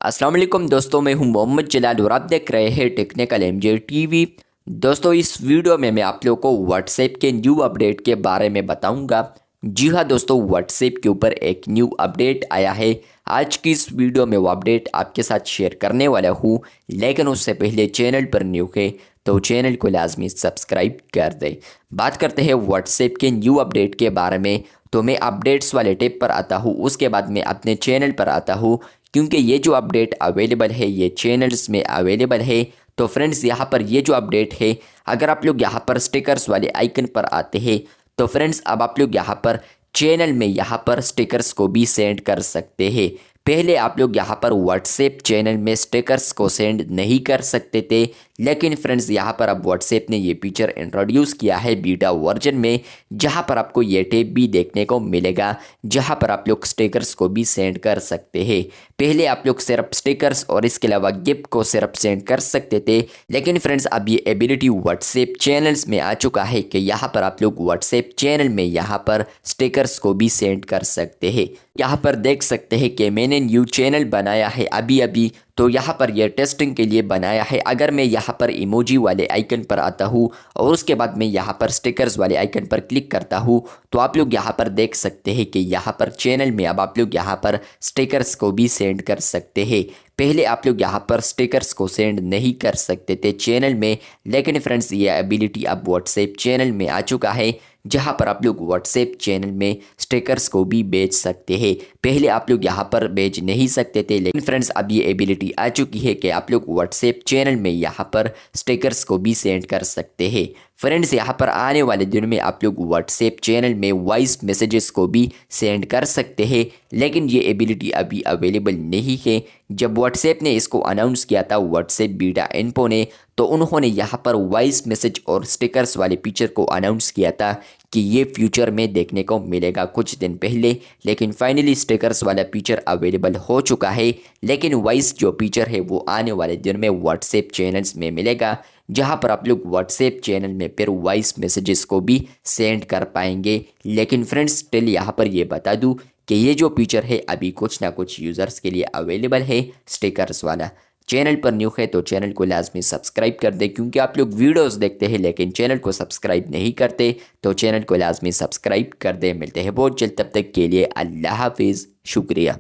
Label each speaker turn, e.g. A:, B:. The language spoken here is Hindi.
A: अस्सलाम वालेकुम दोस्तों, मैं हूं मोहम्मद जलाल और आप देख रहे हैं टेक्निकल एमजे टीवी। दोस्तों, इस वीडियो में मैं आप लोगों को व्हाट्सएप के न्यू अपडेट के बारे में बताऊंगा। जी हां दोस्तों, व्हाट्सएप के ऊपर एक न्यू अपडेट आया है। आज की इस वीडियो में वो अपडेट आपके साथ शेयर करने वाला हूं, लेकिन उससे पहले चैनल पर न्यू है तो चैनल को लाजमी सब्सक्राइब कर दें। बात करते हैं व्हाट्सएप के न्यू अपडेट के बारे में। तो मैं अपडेट्स वाले टेप पर आता हूँ, उसके बाद मैं अपने चैनल पर आता हूँ, क्योंकि ये जो अपडेट अवेलेबल है ये चैनल्स में अवेलेबल है। तो फ्रेंड्स, यहाँ पर ये जो अपडेट है, अगर आप लोग यहाँ पर स्टिकर्स वाले आइकन पर आते हैं तो फ्रेंड्स अब आप लोग यहाँ पर चैनल में यहाँ पर स्टिकर्स को भी सेंड कर सकते हैं। पहले आप लोग यहाँ पर व्हाट्सएप चैनल में स्टिकर्स को सेंड नहीं कर सकते थे, लेकिन फ्रेंड्स यहाँ पर अब व्हाट्सएप ने ये फीचर इंट्रोड्यूस किया है बीटा वर्जन में, जहाँ पर आपको ये टेप भी देखने को मिलेगा, जहाँ पर आप लोग स्टिकर्स को भी सेंड कर सकते हैं। पहले आप लोग सिर्फ स्टिकर्स और इसके अलावा गिफ्ट को सिर्फ सेंड कर सकते थे, लेकिन फ्रेंड्स अब ये एबिलिटी व्हाट्सएप चैनल्स में आ चुका है कि यहाँ पर आप लोग व्हाट्सएप चैनल में यहाँ पर स्टिकर्स को भी सेंड कर सकते हैं। यहाँ पर देख सकते हैं कि मैंने न्यू चैनल बनाया है अभी अभी, तो यहाँ पर यह टेस्टिंग के लिए बनाया है। अगर मैं यहाँ पर इमोजी वाले आइकन पर आता हूँ और उसके बाद मैं यहाँ पर स्टिकर्स वाले आइकन पर क्लिक करता हूँ, तो आप लोग यहाँ पर देख सकते हैं कि यहाँ पर चैनल में अब आप लोग यहाँ पर स्टिकर्स को भी सेंड कर सकते हैं। पहले आप लोग यहाँ पर स्टिकर्स को सेंड नहीं कर सकते थे चैनल में, लेकिन फ्रेंड्स ये एबिलिटी अब व्हाट्सएप चैनल में आ चुका है, जहाँ पर आप लोग व्हाट्सएप चैनल में स्टिकर्स को भी बेच सकते हैं। पहले आप लोग यहाँ पर बेच नहीं सकते थे, लेकिन फ्रेंड्स अब ये एबिलिटी आ चुकी है कि आप लोग व्हाट्सएप चैनल में यहाँ पर स्टिकर्स को भी सेंड कर सकते हैं। फ्रेंड्स, यहाँ पर आने वाले दिनों में आप लोग व्हाट्सएप चैनल में वॉइस मैसेजेस को भी सेंड कर सकते हैं, लेकिन ये एबिलिटी अभी अवेलेबल नहीं है। जब व्हाट्सएप ने इसको अनाउंस किया था, व्हाट्सएप बीटा इन्फो ने, तो उन्होंने यहाँ पर वॉइस मैसेज और स्टिकर्स वाले फीचर को अनाउंस किया था कि ये फ्यूचर में देखने को मिलेगा कुछ दिन पहले, लेकिन फाइनली स्टिकर्स वाला फीचर अवेलेबल हो चुका है। लेकिन वॉइस जो फीचर है वो आने वाले दिन में व्हाट्सएप चैनल्स में मिलेगा, जहाँ पर आप लोग व्हाट्सएप चैनल में फिर वॉइस मैसेजेस को भी सेंड कर पाएंगे। लेकिन फ्रेंड्स, स्टिल यहाँ पर ये बता दूँ कि ये जो फीचर है अभी कुछ ना कुछ यूज़र्स के लिए अवेलेबल है स्टिकर्स वाला। चैनल पर न्यू है तो चैनल को लाजमी सब्सक्राइब कर दे, क्योंकि आप लोग वीडियोस देखते हैं लेकिन चैनल को सब्सक्राइब नहीं करते, तो चैनल को लाजमी सब्सक्राइब कर दे। मिलते हैं बहुत जल्द, तब तक के लिए अल्लाह हाफिज़, शुक्रिया।